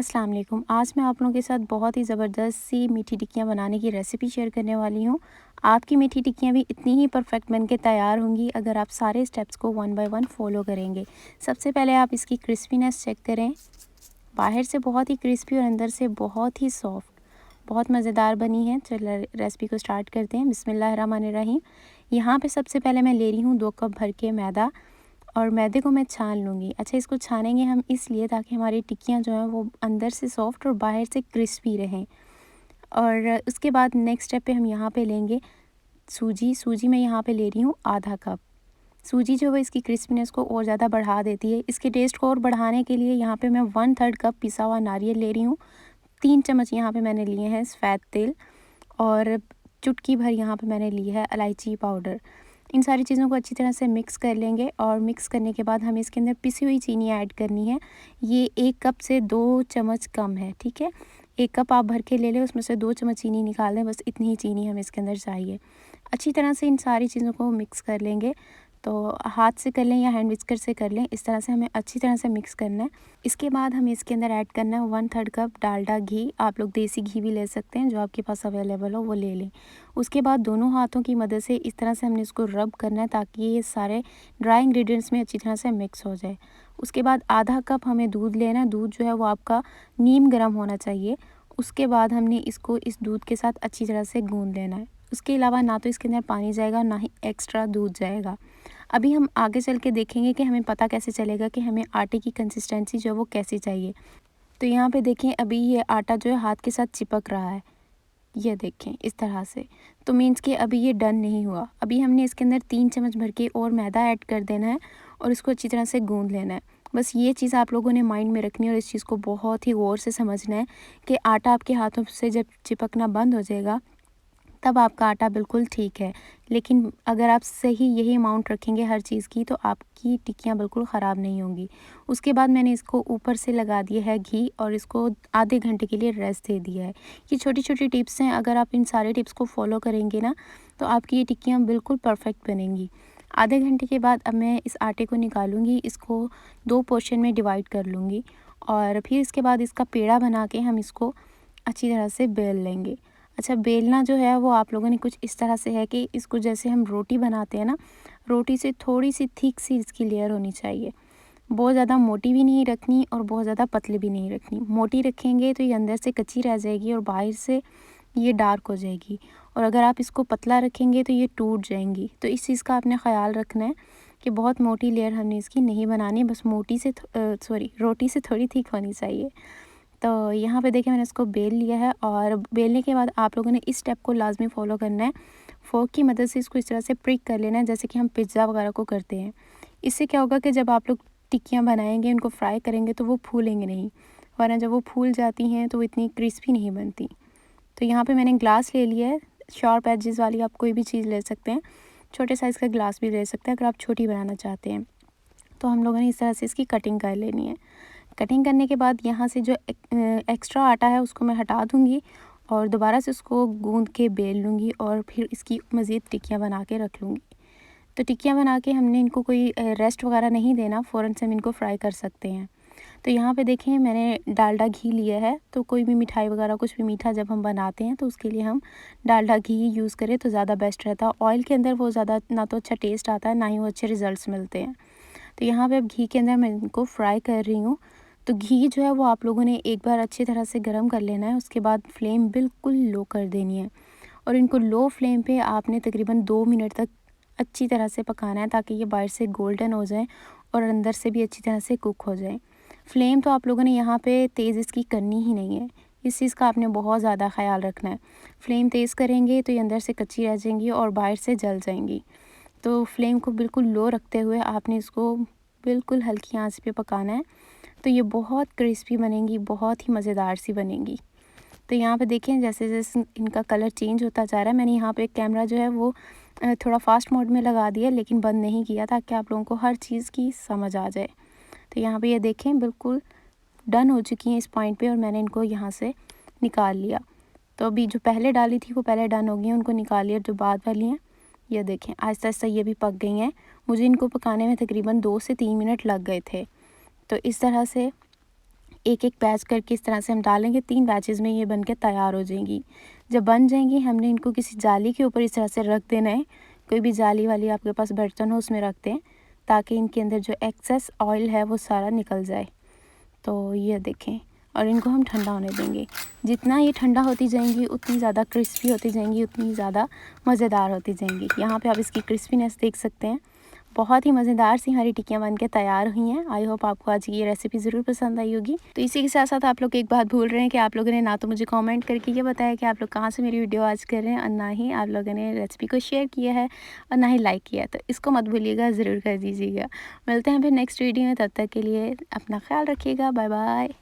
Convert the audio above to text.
अस्सलाम वालेकुम। आज मैं आप लोगों के साथ बहुत ही ज़बरदस्त सी मीठी टिक्कियाँ बनाने की रेसिपी शेयर करने वाली हूँ। आपकी मीठी टिक्कियाँ भी इतनी ही परफेक्ट बन के तैयार होंगी अगर आप सारे स्टेप्स को वन बाय वन फॉलो करेंगे। सबसे पहले आप इसकी क्रिस्पीनेस चेक करें। बाहर से बहुत ही क्रिस्पी और अंदर से बहुत ही सॉफ्ट, बहुत मज़ेदार बनी है। चलो रेसिपी को स्टार्ट करते हैं। बिस्मिल्लाहिर्रहमानिर्रहीम। यहाँ पे सबसे पहले मैं ले रही हूँ 2 कप भर के मैदा और मैदे को मैं छान लूँगी। अच्छा, इसको छानेंगे हम इसलिए ताकि हमारी टिक्कियाँ जो हैं वो अंदर से सॉफ्ट और बाहर से क्रिस्पी रहें। और उसके बाद नेक्स्ट स्टेप पे हम यहाँ पे लेंगे सूजी मैं यहाँ पे ले रही हूँ आधा कप। सूजी जो है इसकी क्रिस्पीनेस को और ज़्यादा बढ़ा देती है। इसके टेस्ट को और बढ़ाने के लिए यहाँ पे मैं 1/3 कप पिसा हुआ नारियल ले रही हूँ। 3 चम्मच यहाँ पे मैंने लिए हैं सफ़ेद तिल और चुटकी भर यहाँ पे मैंने ली है इलायची पाउडर। इन सारी चीज़ों को अच्छी तरह से मिक्स कर लेंगे और मिक्स करने के बाद हमें इसके अंदर पिसी हुई चीनी ऐड करनी है। ये 1 कप से 2 चम्मच कम है, ठीक है। 1 कप आप भर के ले लें, उसमें से 2 चम्मच चीनी निकाल दें, बस इतनी ही चीनी हमें इसके अंदर चाहिए। अच्छी तरह से इन सारी चीज़ों को मिक्स कर लेंगे। तो हाथ से कर लें या हैंड विस्कर से कर लें, इस तरह से हमें अच्छी तरह से मिक्स करना है। इसके बाद हमें इसके अंदर ऐड करना है 1/3 कप डालडा घी। आप लोग देसी घी भी ले सकते हैं, जो आपके पास अवेलेबल हो वो ले लें। उसके बाद दोनों हाथों की मदद से इस तरह से हमने इसको रब करना है ताकि ये सारे ड्राई इंग्रेडिएंट्स में अच्छी तरह से मिक्स हो जाए। उसके बाद आधा कप हमें दूध लेना है। दूध जो है वो आपका नीम गर्म होना चाहिए। उसके बाद हमने इसको इस दूध के साथ अच्छी तरह से गूंद लेना है। उसके अलावा ना तो इसके अंदर पानी जाएगा, ना ही एक्स्ट्रा दूध जाएगा। अभी हम आगे चल के देखेंगे कि हमें पता कैसे चलेगा कि हमें आटे की कंसिस्टेंसी जो है वो कैसी चाहिए। तो यहाँ पे देखें, अभी ये आटा जो है हाथ के साथ चिपक रहा है, ये देखें इस तरह से। तो मीन्स कि अभी ये डन नहीं हुआ। अभी हमने इसके अंदर 3 चम्मच भर के और मैदा ऐड कर देना है और इसको अच्छी तरह से गूंद लेना है। बस ये चीज़ आप लोगों ने माइंड में रखनी है और इस चीज़ को बहुत ही गौर से समझना है कि आटा आपके हाथों से जब चिपकना बंद हो जाएगा तब आपका आटा बिल्कुल ठीक है। लेकिन अगर आप सही यही अमाउंट रखेंगे हर चीज़ की तो आपकी टिक्कियाँ बिल्कुल ख़राब नहीं होंगी। उसके बाद मैंने इसको ऊपर से लगा दिया है घी और इसको आधे घंटे के लिए रेस्ट दे दिया है। ये छोटी-छोटी टिप्स हैं, अगर आप इन सारे टिप्स को फॉलो करेंगे ना तो आपकी ये टिक्कियाँ बिल्कुल परफेक्ट बनेंगी। आधे घंटे के बाद अब मैं इस आटे को निकालूँगी, इसको 2 पोर्शन में डिवाइड कर लूँगी और फिर इसके बाद इसका पेड़ा बना के हम इसको अच्छी तरह से बेल लेंगे। अच्छा, बेलना जो है वो आप लोगों ने कुछ इस तरह से है कि इसको जैसे हम रोटी बनाते हैं ना, रोटी से थोड़ी-सी थिक सी इसकी लेयर होनी चाहिए। बहुत ज़्यादा मोटी भी नहीं रखनी और बहुत ज़्यादा पतली भी नहीं रखनी। मोटी रखेंगे तो ये अंदर से कच्ची रह जाएगी और बाहर से ये डार्क हो जाएगी, और अगर आप इसको पतला रखेंगे तो ये टूट जाएंगी। तो इस चीज़ का आपने ख़याल रखना है कि बहुत मोटी लेयर हमने इसकी नहीं बनानी, बस रोटी से थोड़ी थिक होनी चाहिए। तो यहाँ पे देखिए मैंने इसको बेल लिया है और बेलने के बाद आप लोगों ने इस स्टेप को लाज़मी फ़ॉलो करना है। फ़ोर्क की मदद से इसको इस तरह से प्रिक कर लेना है जैसे कि हम पिज़्ज़ा वगैरह को करते हैं। इससे क्या होगा कि जब आप लोग टिक्कियाँ बनाएंगे, उनको फ्राई करेंगे तो वो फूलेंगे नहीं, वरना जब वो फूल जाती हैं तो वो इतनी क्रिस्पी नहीं बनती। तो यहाँ पे मैंने ग्लास ले लिया है, शार्प एजेस वाली आप कोई भी चीज़ ले सकते हैं। छोटे साइज़ का ग्लास भी ले सकते हैं अगर आप छोटी बनाना चाहते हैं। तो हम लोगों ने इस तरह से इसकी कटिंग कर लेनी है। कटिंग करने के बाद यहाँ से जो एक्स्ट्रा आटा है उसको मैं हटा दूँगी और दोबारा से उसको गूँद के बेल लूँगी और फिर इसकी मज़ीद टिक्कियाँ बना के रख लूँगी। तो टिक्कियाँ बना के हमने इनको कोई रेस्ट वगैरह नहीं देना, फ़ौरन से हम इनको फ्राई कर सकते हैं। तो यहाँ पे देखें मैंने डालडा घी लिया है। तो कोई भी मिठाई वगैरह कुछ भी मीठा जब हम बनाते हैं तो उसके लिए हम डालडा घी यूज़ करें तो ज़्यादा बेस्ट रहता है। ऑयल के अंदर वो ज़्यादा ना तो अच्छा टेस्ट आता है, ना ही वो अच्छे रिज़ल्ट्स मिलते हैं। तो यहाँ पे अब घी के अंदर मैं इनको फ्राई कर रही हूँ। तो घी जो है वो आप लोगों ने एक बार अच्छी तरह से गर्म कर लेना है। उसके बाद फ्लेम बिल्कुल लो कर देनी है और इनको लो फ्लेम पे आपने तकरीबन 2 मिनट तक अच्छी तरह से पकाना है ताकि ये बाहर से गोल्डन हो जाए और अंदर से भी अच्छी तरह से कुक हो जाए। फ्लेम तो आप लोगों ने यहाँ पे तेज़ इसकी करनी ही नहीं है, इस चीज़ का आपने बहुत ज़्यादा ख़याल रखना है। फ्लेम तेज़ करेंगे तो ये अंदर से कच्ची रह जाएंगी और बाहर से जल जाएंगी। तो फ्लेम को बिल्कुल लो रखते हुए आपने इसको बिल्कुल हल्की आंच पे पकाना है। तो ये बहुत क्रिस्पी बनेंगी, बहुत ही मज़ेदार सी बनेंगी। तो यहाँ पे देखें जैसे जैसे इनका कलर चेंज होता जा रहा है, मैंने यहाँ पे कैमरा जो है वो थोड़ा फास्ट मोड में लगा दिया लेकिन बंद नहीं किया ताकि आप लोगों को हर चीज़ की समझ आ जाए। तो यहाँ पे ये देखें बिल्कुल डन हो चुकी हैं इस पॉइंट पे और मैंने इनको यहाँ से निकाल लिया। तो अभी जो पहले डाली थी वो पहले डन हो गई हैं, उनको निकाल लिया। जो बाद वाली हैं ये देखें आहिस्ता आहिस्ता ये भी पक गई हैं। मुझे इनको पकाने में तकरीबन 2 से 3 मिनट लग गए थे। तो इस तरह से एक एक बैच करके इस तरह से हम डालेंगे, 3 बैचेस में ये बन के तैयार हो जाएंगी। जब बन जाएंगी हमने इनको किसी जाली के ऊपर इस तरह से रख देना है। कोई भी जाली वाली आपके पास बर्तन हो उसमें रख दें, ताकि इनके अंदर जो एक्सेस ऑयल है वो सारा निकल जाए। तो ये देखें, और इनको हम ठंडा होने देंगे। जितना ये ठंडा होती जाएंगी उतनी ज़्यादा क्रिस्पी होती जाएंगी, उतनी ज़्यादा मज़ेदार होती जाएंगी। यहाँ पे आप इसकी क्रिस्पीनेस देख सकते हैं। बहुत ही मज़ेदार सी हरी टिक्कियाँ बन के तैयार हुई हैं। आई होप आपको आज की ये रेसिपी ज़रूर पसंद आई होगी। तो इसी के साथ साथ आप लोग एक बात भूल रहे हैं कि आप लोगों ने ना तो मुझे कमेंट करके ये बताया कि आप लोग कहाँ से मेरी वीडियो आज कर रहे हैं, और ना ही आप लोगों ने रेसिपी को शेयर किया है और ना ही लाइक किया है। तो इसको मत भूलिएगा, ज़रूर कर दीजिएगा। मिलते हैं फिर नेक्स्ट वीडियो में, तब तक के लिए अपना ख्याल रखिएगा। Bye bye.